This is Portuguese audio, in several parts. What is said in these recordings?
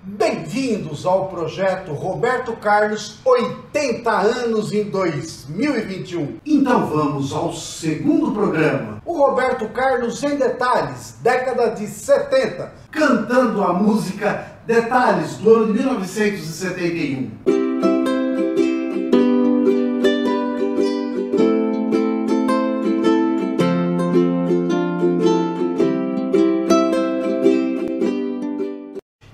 Bem-vindos ao projeto Roberto Carlos 80 anos em 2021. Então vamos ao segundo programa. O Roberto Carlos em detalhes, década de 70, cantando a música Detalhes do ano de 1971.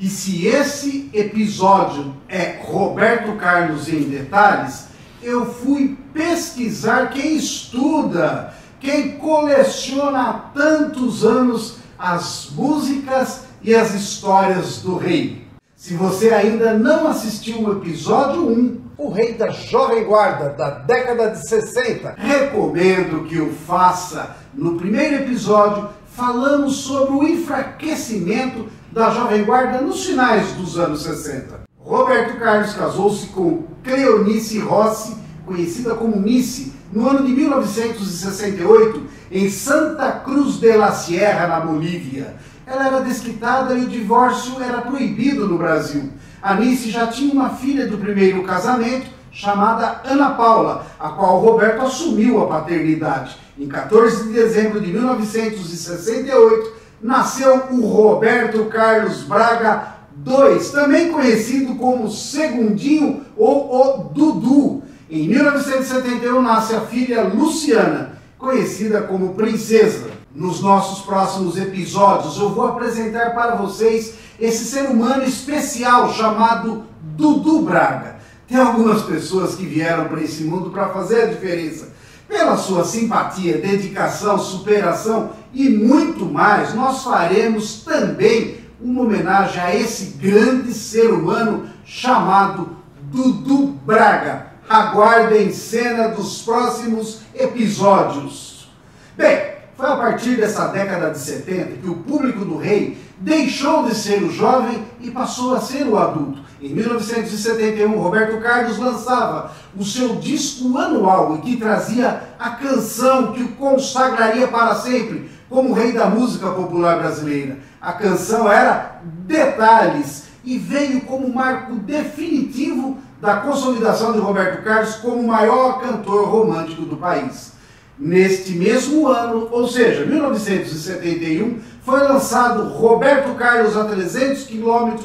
E se esse episódio é Roberto Carlos em detalhes, eu fui pesquisar quem estuda, quem coleciona há tantos anos as músicas e as histórias do rei. Se você ainda não assistiu o episódio 1, o rei da Jovem Guarda da década de 60, recomendo que o faça. No primeiro episódio, falamos sobre o enfraquecimento da Jovem Guarda nos finais dos anos 60. Roberto Carlos casou-se com Cleonice Rossi, conhecida como Nice, no ano de 1968, em Santa Cruz de la Sierra, na Bolívia. Ela era desquitada e o divórcio era proibido no Brasil. A Nice já tinha uma filha do primeiro casamento, chamada Ana Paula, a qual Roberto assumiu a paternidade. Em 14 de dezembro de 1968, nasceu o Roberto Carlos Braga II, também conhecido como Segundinho ou o Dudu. Em 1971 nasce a filha Luciana, conhecida como Princesa. Nos nossos próximos episódios eu vou apresentar para vocês esse ser humano especial chamado Dudu Braga. Tem algumas pessoas que vieram para esse mundo para fazer a diferença. Pela sua simpatia, dedicação, superação e muito mais, nós faremos também uma homenagem a esse grande ser humano chamado Dudu Braga. Aguardem cena dos próximos episódios. Bem, foi a partir dessa década de 70 que o público do rei deixou de ser o jovem e passou a ser o adulto. Em 1971, Roberto Carlos lançava o seu disco anual e que trazia a canção que o consagraria para sempre como rei da música popular brasileira. A canção era Detalhes e veio como marco definitivo da consolidação de Roberto Carlos como o maior cantor romântico do país. Neste mesmo ano, ou seja, 1971, foi lançado Roberto Carlos a 300 km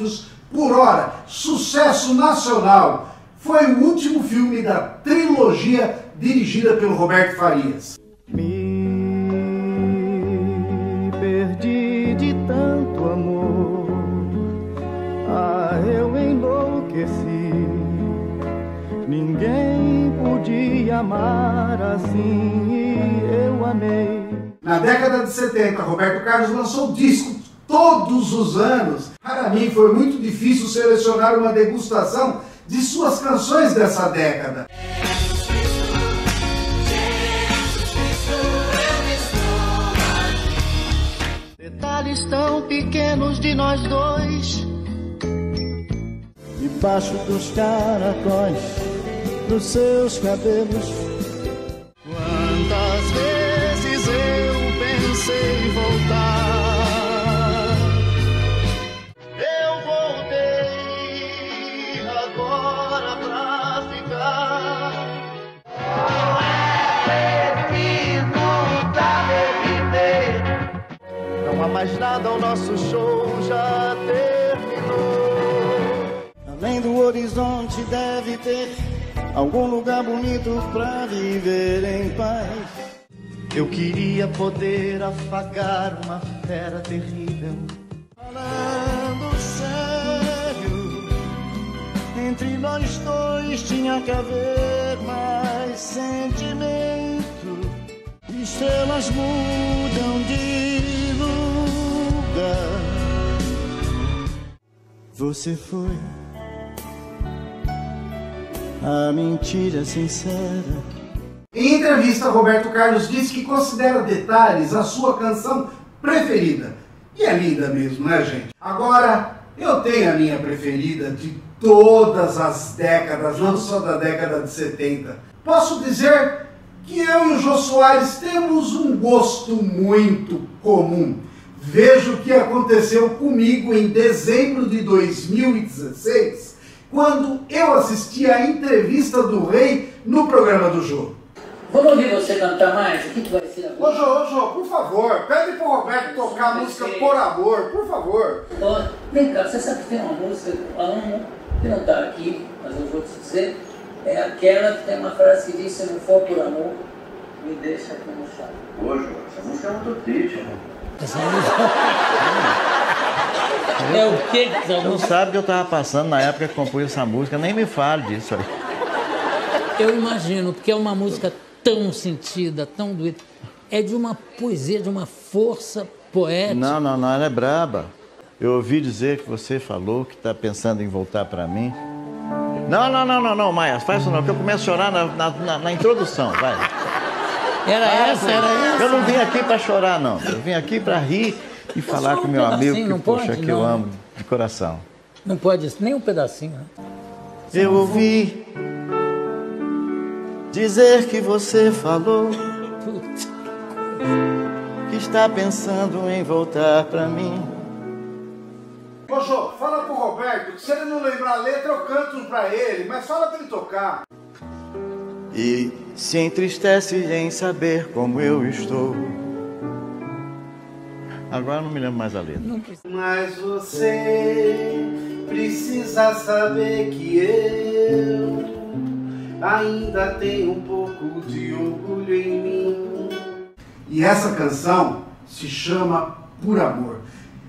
por hora, sucesso nacional. Foi o último filme da trilogia dirigida pelo Roberto Farias. Me perdi de tanto amor, eu enlouqueci. Ninguém podia amar assim e eu amei. Na década de 70, Roberto Carlos lançou discos todos os anos. Para mim foi muito difícil selecionar uma degustação de suas canções dessa década. Detalhes tão pequenos de nós dois, debaixo dos caracóis dos seus cabelos. Quantas vezes eu pensei em voltar, eu voltei agora pra ficar. Não há mais nada, o nosso show já terminou. Além do horizonte deve ter algum lugar bonito pra viver em paz. Eu queria poder afagar uma fera terrível. Falando sério, entre nós dois tinha que haver mais sentimento. Estrelas mudam de lugar. Você foi a mentira sincera. Em entrevista, Roberto Carlos disse que considera Detalhes a sua canção preferida. E é linda mesmo, né, gente? Agora, eu tenho a minha preferida de todas as décadas, não só da década de 70. Posso dizer que eu e o Jô Soares temos um gosto muito comum. Veja o que aconteceu comigo em dezembro de 2016, quando eu assisti a entrevista do Rei no programa do Jô. Vamos ouvir você cantar mais? O que vai ser agora? Ô Jô, por favor, pede pro Roberto tocar a música Por Amor, por favor. Vem cá, você sabe que tem uma música, que não está aqui, mas eu vou te dizer, é aquela que tem uma frase que diz: se não for por amor, me deixa aqui no chão. Ô, Jô, essa música é muito triste, né? É o que que Você não sabe que eu estava passando na época que compus essa música, nem me fale disso aí. Eu imagino, porque é uma música tão sentida, tão doída. É de uma poesia, de uma força poética. Não, ela é braba. Eu ouvi dizer que você falou que está pensando em voltar para mim. Não, Maia, faz isso não, que eu começo a chorar na introdução, vai. Era essa. Eu não vim aqui para chorar, não. Eu vim aqui para rir e falar com meu amigo que, poxa, que eu amo de coração. Não pode, nem um pedacinho, né? Eu ouvi dizer que você falou que está pensando em voltar para mim. Ô Jô, fala pro Roberto que se ele não lembrar a letra eu canto pra ele, mas fala pra ele tocar. E se entristece em saber como eu estou. Agora não me lembro mais a letra. Mas você precisa saber que eu ainda tenho um pouco de orgulho em mim. E essa canção se chama Por Amor.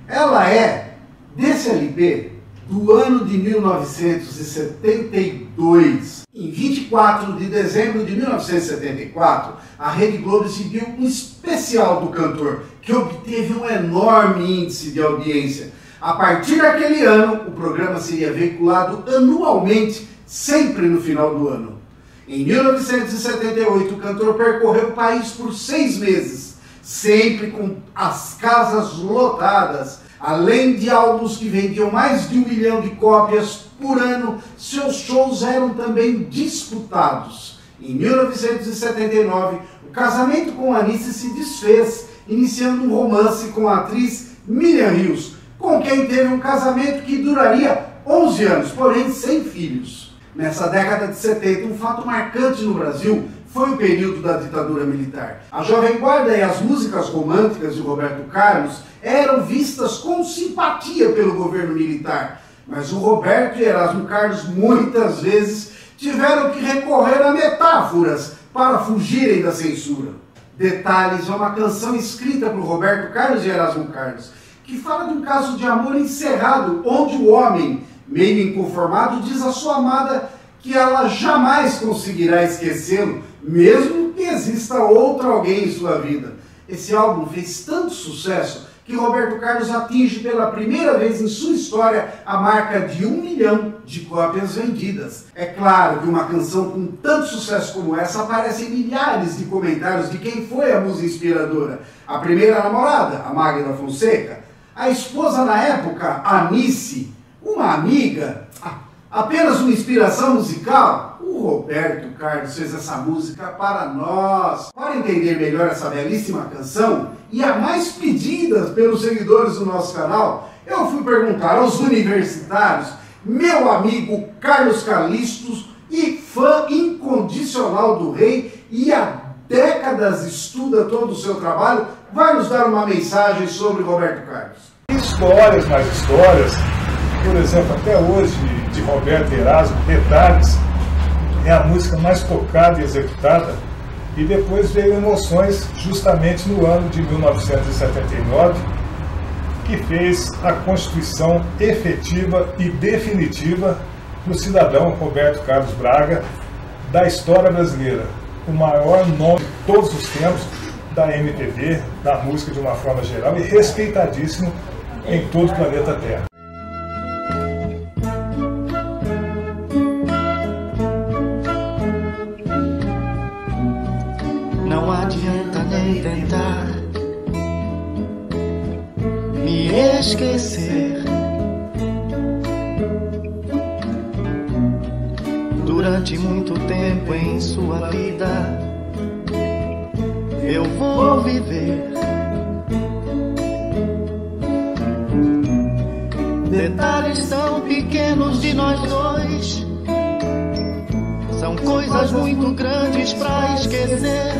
Ela é desse LP do ano de 1972. Em 24 de dezembro de 1974, a Rede Globo exibiu um especial do cantor, que obteve um enorme índice de audiência. A partir daquele ano, o programa seria veiculado anualmente, sempre no final do ano. Em 1978, o cantor percorreu o país por 6 meses, sempre com as casas lotadas. Além de álbuns que vendiam mais de 1 milhão de cópias por ano, seus shows eram também disputados. Em 1979, o casamento com Anice se desfez, iniciando um romance com a atriz Miriam Rios, com quem teve um casamento que duraria 11 anos, porém sem filhos. Nessa década de 70, um fato marcante no Brasil foi o período da ditadura militar. A Jovem Guarda e as músicas românticas de Roberto Carlos eram vistas com simpatia pelo governo militar, mas o Roberto e Erasmo Carlos muitas vezes tiveram que recorrer a metáforas para fugirem da censura. Detalhes é uma canção escrita por Roberto Carlos e Erasmo Carlos, que fala de um caso de amor encerrado, onde o homem, meio inconformado, diz à sua amada que ela jamais conseguirá esquecê-lo, mesmo que exista outro alguém em sua vida. Esse álbum fez tanto sucesso que Roberto Carlos atinge pela primeira vez em sua história a marca de 1 milhão de cópias vendidas. É claro que uma canção com tanto sucesso como essa aparece em milhares de comentários de quem foi a musa inspiradora. A primeira namorada, a Magda Fonseca, a esposa na época, a Anice, uma amiga, apenas uma inspiração musical. O Roberto Carlos fez essa música para nós. Para entender melhor essa belíssima canção e a mais pedida pelos seguidores do nosso canal, eu fui perguntar aos universitários, meu amigo Carlos Calistos, e fã incondicional do Rei, e há décadas estuda todo o seu trabalho, vai nos dar uma mensagem sobre Roberto Carlos. Histórias, mais histórias, por exemplo, até hoje, de Roberto e Erasmo, Detalhes, é a música mais tocada e executada, e depois veio Emoções, justamente no ano de 1979, que fez a constituição efetiva e definitiva do cidadão Roberto Carlos Braga, da história brasileira, o maior nome de todos os tempos da MPB, da música de uma forma geral, e respeitadíssimo em todo o planeta Terra. Não adianta nem tentar me esquecer. Durante muito tempo em sua vida eu vou viver Detalhes tão pequenos de nós dois são coisas muito grandes pra esquecer,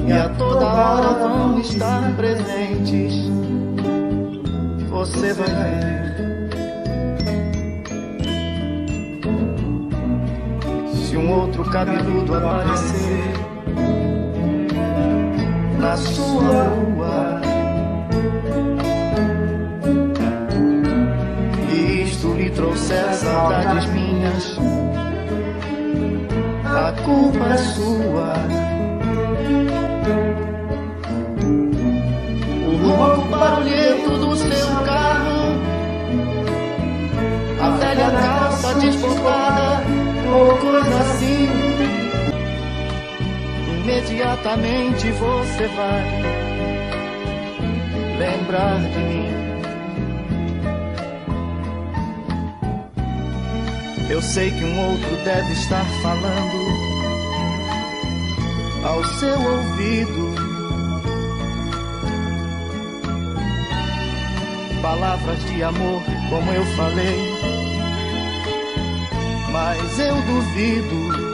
e a toda hora vão estar presentes. Você vai ver. Se um outro cabeludo aparecer na sua rua e isto lhe trouxer saudades minhas, a culpa é sua. O ronco barulhento do seu carro, a velha calça desbotada ou coisa assim, imediatamente você vai lembrar de mim. Eu sei que um outro deve estar falando ao seu ouvido palavras de amor, como eu falei, mas eu duvido.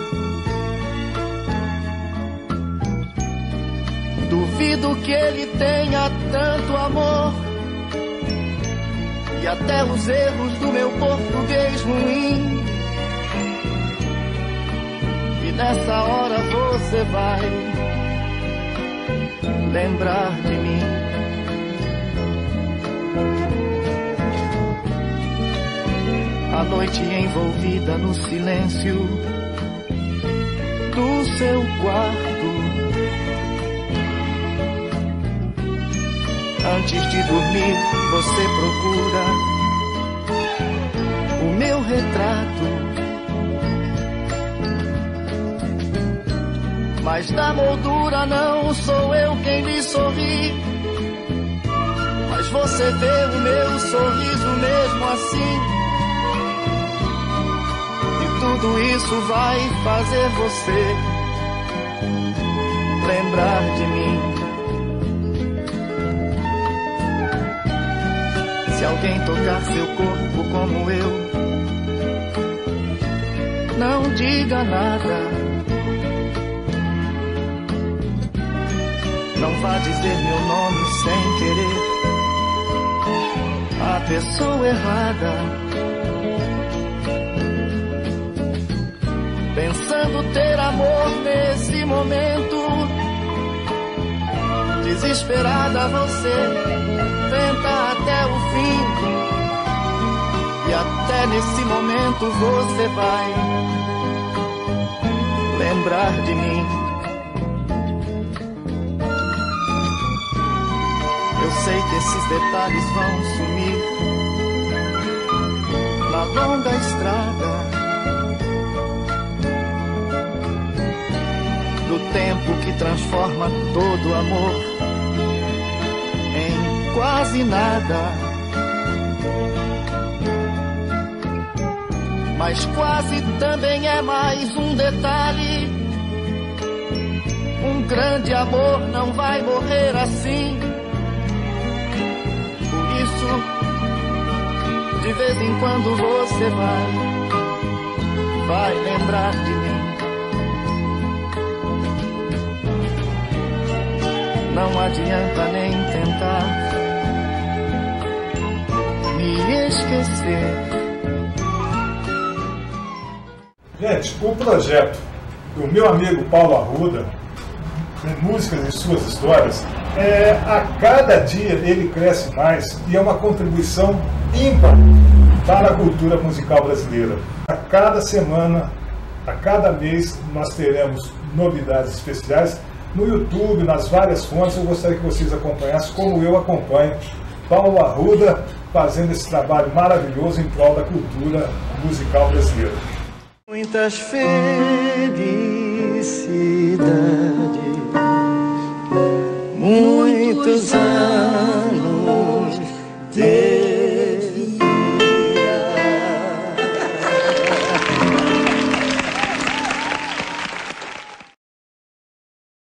Duvido que ele tenha tanto amor, e até os erros do meu português ruim. E nessa hora você vai lembrar de mim. A noite envolvida no silêncio do seu quarto, antes de dormir você procura o meu retrato, mas da moldura não sou eu quem lhe sorri, mas você vê o meu sorriso mesmo assim. Tudo isso vai fazer você lembrar de mim. Se alguém tocar seu corpo como eu, não diga nada. Não vá dizer meu nome sem querer a pessoa errada. Pensando ter amor nesse momento, desesperada você tenta até o fim, e até nesse momento você vai lembrar de mim. Eu sei que esses detalhes vão sumir na longa estrada do tempo que transforma todo amor em quase nada. Mas quase também é mais um detalhe. Um grande amor não vai morrer assim. Por isso, de vez em quando você vai lembrar de mim. Não adianta nem tentar me esquecer. Gente, o projeto do meu amigo Paulo Arruda, Músicas e Suas Histórias, a cada dia ele cresce mais e é uma contribuição ímpar para a cultura musical brasileira. A cada semana, a cada mês, nós teremos novidades especiais no YouTube, nas várias fontes. Eu gostaria que vocês acompanhassem, como eu acompanho, Paulo Arruda fazendo esse trabalho maravilhoso em prol da cultura musical brasileira. Muitas felicidades, muitos anos.